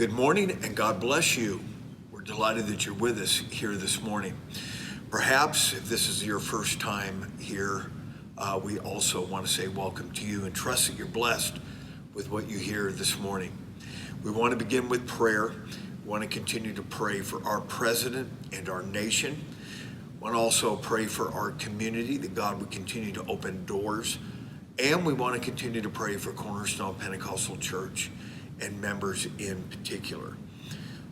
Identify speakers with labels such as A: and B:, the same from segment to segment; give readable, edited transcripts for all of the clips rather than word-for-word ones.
A: Good morning and God bless you. We're delighted that you're with us here this morning. Perhaps if this is your first time here, we also want to say welcome to you and trust that you're blessed with what you hear this morning. We want to begin with prayer. We want to continue to pray for our president and our nation. We want to also pray for our community, that God would continue to open doors. And we want to continue to pray for Cornerstone Pentecostal Church and members in particular.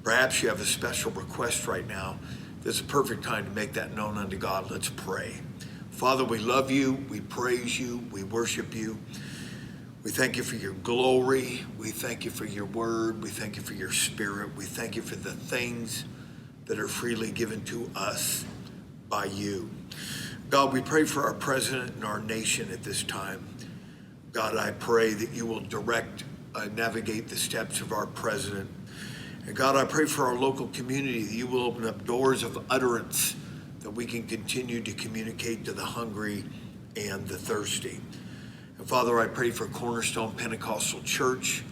A: Perhaps you have a special request right now. This is a perfect time to make that known unto God. Let's pray. Father, we love you, we praise you, we worship you. We thank you for your glory. We thank you for your word. We thank you for your spirit. We thank you for the things that are freely given to us by you. God, we pray for our president and our nation at this time. God, I pray that you will navigate the steps of our president. And God, I pray for our local community that you will open up doors of utterance that we can continue to communicate to the hungry and the thirsty. And Father, I pray for Cornerstone Pentecostal Church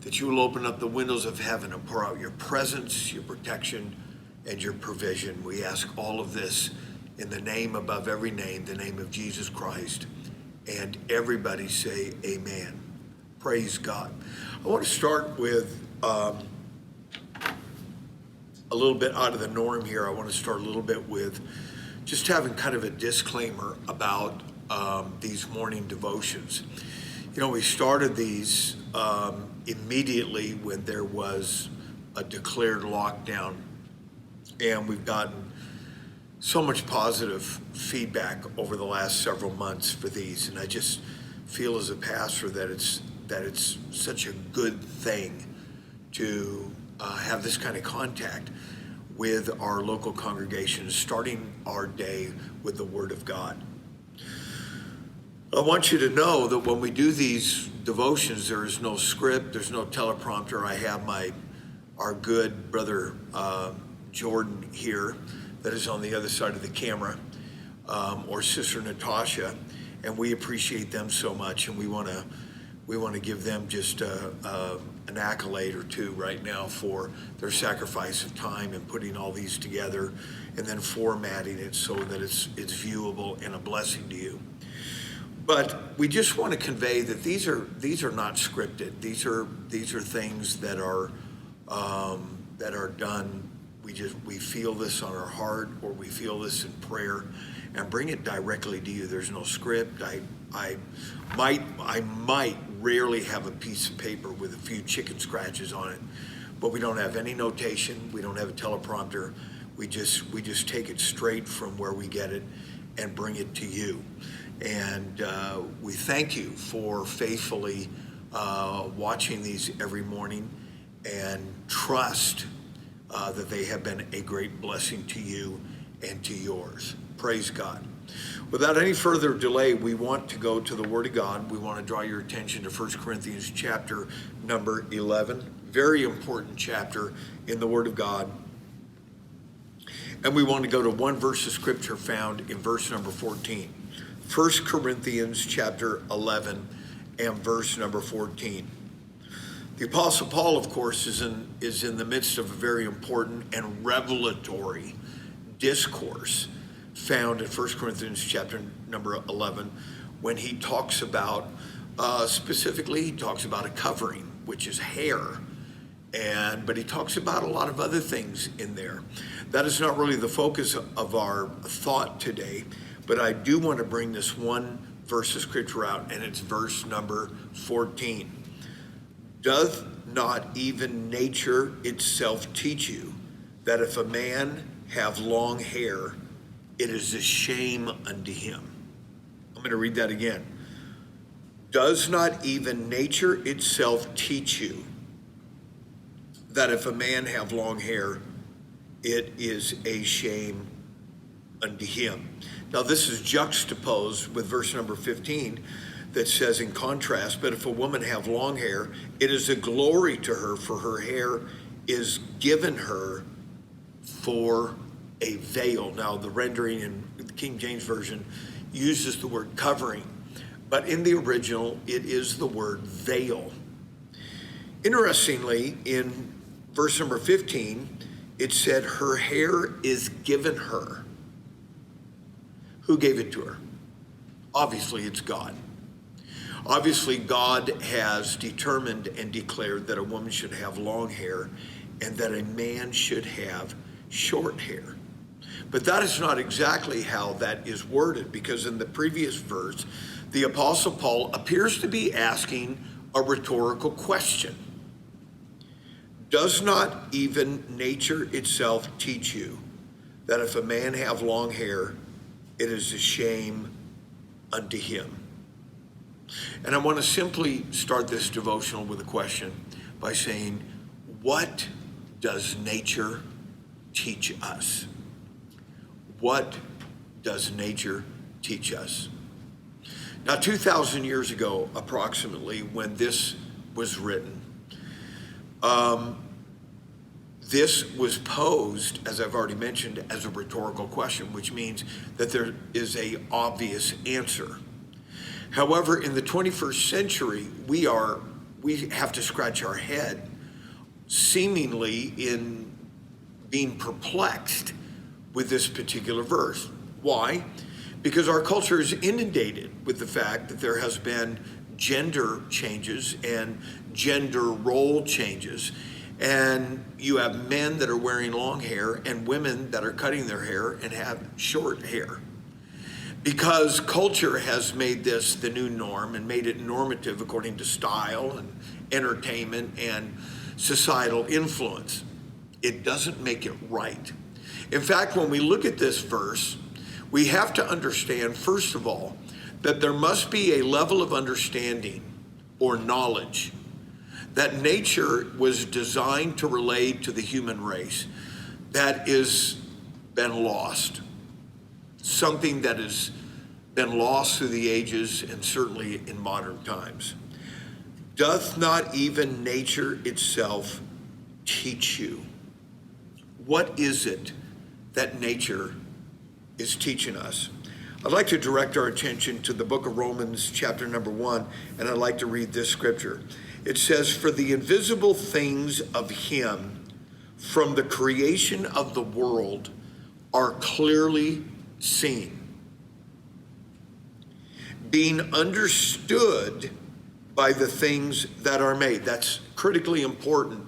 A: that you will open up the windows of heaven and pour out your presence, your protection, and your provision. We ask all of this in the name above every name, the name of Jesus Christ. And everybody say amen. Praise God. I want to start with a little bit out of the norm here. I want to start a little bit with just having kind of a disclaimer about these morning devotions. You know, we started these immediately when there was a declared lockdown, and we've gotten so much positive feedback over the last several months for these, and I just feel as a pastor that it's such a good thing to have this kind of contact with our local congregations, starting our day with the Word of God. I want you to know that when we do these devotions, there is no script, there's no teleprompter. I have our good brother Jordan here that is on the other side of the camera, or Sister Natasha, and we appreciate them so much, and we want to give them just an accolade or two right now for their sacrifice of time and putting all these together and then formatting it so that it's viewable and a blessing to you. But we just want to convey that these are not scripted. These are things that are done. We feel this on our heart, or we feel this in prayer, and bring it directly to you. There's no script. I might rarely have a piece of paper with a few chicken scratches on it, but we don't have any notation. We don't have a teleprompter. We just take it straight from where we get it and bring it to you. And we thank you for faithfully watching these every morning, and trust that they have been a great blessing to you and to yours. Praise God. Without any further delay, we want to go to the Word of God. We want to draw your attention to 1 Corinthians chapter number 11. Very important chapter in the Word of God. And we want to go to one verse of Scripture found in verse number 14. 1 Corinthians chapter 11 and verse number 14. The Apostle Paul, of course, is in the midst of a very important and revelatory discourse found in 1 Corinthians chapter number 11, when he talks about, specifically, he talks about a covering, which is hair. But he talks about a lot of other things in there. That is not really the focus of our thought today, but I do want to bring this one verse of Scripture out, and it's verse number 14. Doth not even nature itself teach you that if a man have long hair, it is a shame unto him? I'm going to read that again. Does not even nature itself teach you that if a man have long hair, it is a shame unto him? Now this is juxtaposed with verse number 15 that says, in contrast, but if a woman have long hair, it is a glory to her, for her hair is given her for a veil. Now the rendering in the King James Version uses the word covering, but in the original, it is the word veil. Interestingly, in verse number 15, it said, her hair is given her. Who gave it to her? Obviously, it's God. Obviously, God has determined and declared that a woman should have long hair and that a man should have short hair. But that is not exactly how that is worded, because in the previous verse, the Apostle Paul appears to be asking a rhetorical question. Does not even nature itself teach you that if a man have long hair, it is a shame unto him? And I want to simply start this devotional with a question by saying, what does nature teach us? What does nature teach us? Now, 2,000 years ago, approximately, when this was written, this was posed, as I've already mentioned, as a rhetorical question, which means that there is an obvious answer. However, in the 21st century, we have to scratch our head, seemingly in being perplexed with this particular verse. Why? Because our culture is inundated with the fact that there has been gender changes and gender role changes. And you have men that are wearing long hair and women that are cutting their hair and have short hair. Because culture has made this the new norm and made it normative according to style and entertainment and societal influence. It doesn't make it right. In fact, when we look at this verse, we have to understand, first of all, that there must be a level of understanding or knowledge that nature was designed to relate to the human race that is been lost. Something that has been lost through the ages and certainly in modern times. Doth not even nature itself teach you? What is it that nature is teaching us? I'd like to direct our attention to the book of Romans, chapter number 1, and I'd like to read this scripture. It says, for the invisible things of him from the creation of the world are clearly seen, being understood by the things that are made. That's critically important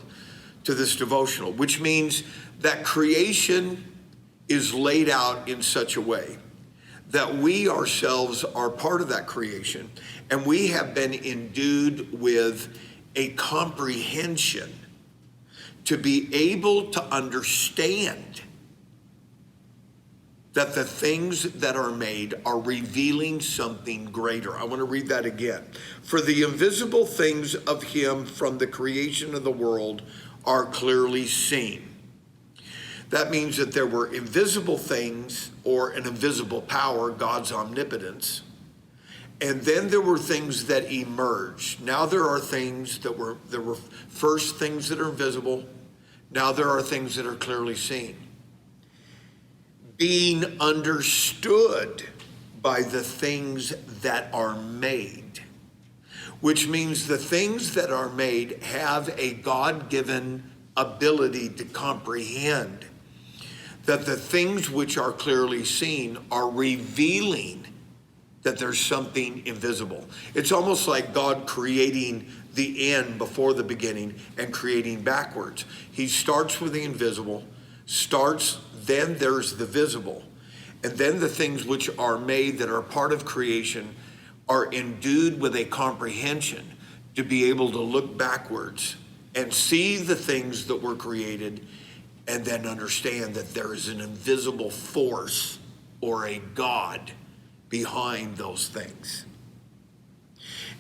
A: to this devotional, which means that creation is laid out in such a way that we ourselves are part of that creation, and we have been endued with a comprehension to be able to understand that the things that are made are revealing something greater. I want to read that again. For the invisible things of him from the creation of the world are clearly seen. That means that there were invisible things or an invisible power, God's omnipotence. And then there were things that emerged. Now there are things there were first things that are invisible. Now there are things that are clearly seen. Being understood by the things that are made, which means the things that are made have a God-given ability to comprehend that the things which are clearly seen are revealing that there's something invisible. It's almost like God creating the end before the beginning and creating backwards. He starts with the invisible, then there's the visible. And then the things which are made that are part of creation are endued with a comprehension to be able to look backwards and see the things that were created and then understand that there is an invisible force or a God behind those things.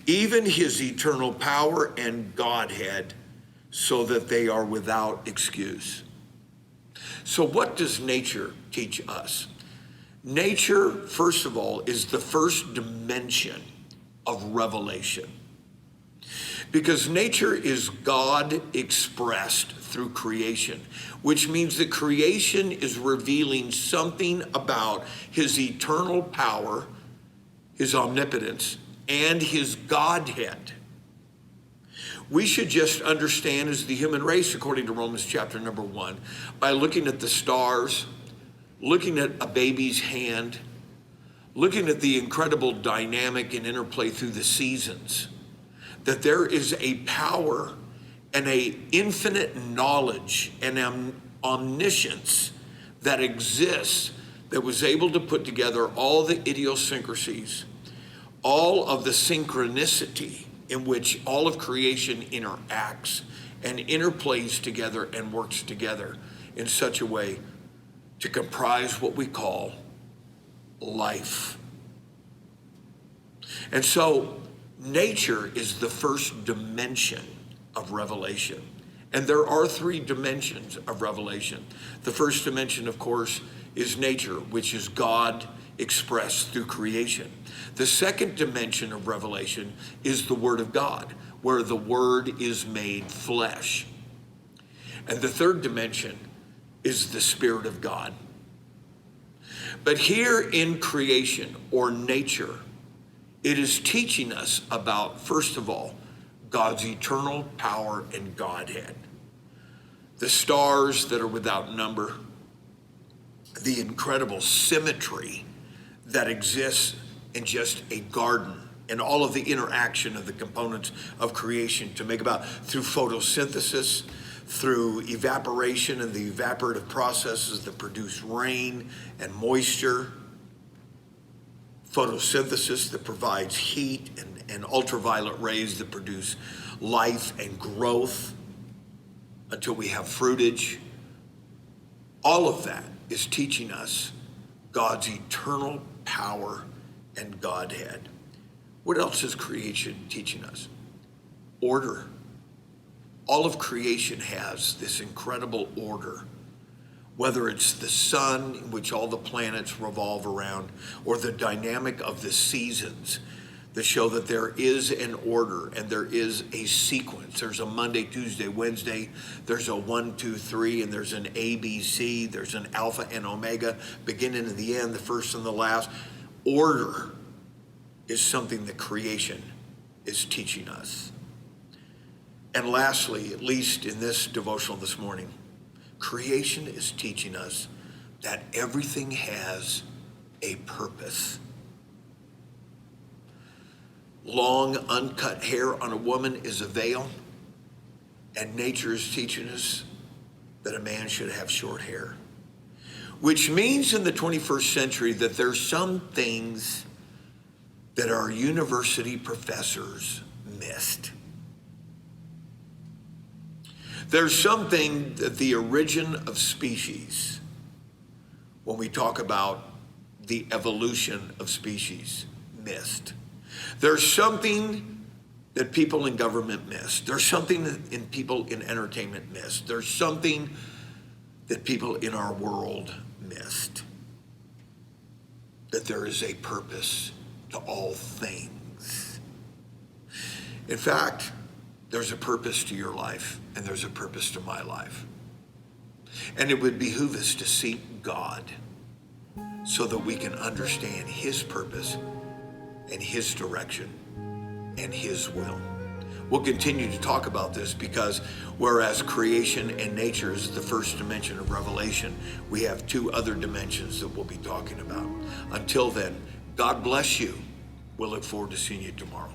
A: Even his eternal power and Godhead, so that they are without excuse. So what does nature teach us? Nature, first of all, is the first dimension of revelation. Because nature is God expressed through creation, which means that creation is revealing something about his eternal power, his omnipotence, and his Godhead. We should just understand as the human race, according to Romans chapter number 1, by looking at the stars, looking at a baby's hand, looking at the incredible dynamic and interplay through the seasons, that there is a power and a infinite knowledge and omniscience that exists that was able to put together all the idiosyncrasies, all of the synchronicity in which all of creation interacts and interplays together and works together in such a way to comprise what we call life. And so nature is the first dimension of revelation. And there are 3 dimensions of revelation. The first dimension, of course, is nature, which is God expressed through creation. The second dimension of revelation is the Word of God, where the Word is made flesh. And the third dimension is the Spirit of God. But here in creation or nature, it is teaching us about, first of all, God's eternal power and Godhead. The stars that are without number, the incredible symmetry that exists in just a garden, and all of the interaction of the components of creation to make about through photosynthesis, through evaporation and the evaporative processes that produce rain and moisture, photosynthesis that provides heat and ultraviolet rays that produce life and growth until we have fruitage. All of that is teaching us God's eternal power and Godhead. What else is creation teaching us? Order. All of creation has this incredible order, whether it's the sun, in which all the planets revolve around, or the dynamic of the seasons that show that there is an order and there is a sequence. There's a Monday, Tuesday, Wednesday, there's a 1, 2, 3, and there's an A, B, C, there's an Alpha and Omega, beginning and the end, the first and the last. Order is something that creation is teaching us. And lastly, at least in this devotional this morning, creation is teaching us that everything has a purpose. Long, uncut hair on a woman is a veil, and nature is teaching us that a man should have short hair, which means in the 21st century that there's some things that our university professors missed. There's something that the origin of species, when we talk about the evolution of species, missed. There's something that people in government missed. There's something that people in entertainment missed. There's something that people in our world missed. That there is a purpose to all things. In fact, there's a purpose to your life, and there's a purpose to my life. And it would behoove us to seek God so that we can understand His purpose and His direction and His will. We'll continue to talk about this because whereas creation and nature is the first dimension of revelation, we have 2 other dimensions that we'll be talking about. Until then, God bless you. We'll look forward to seeing you tomorrow.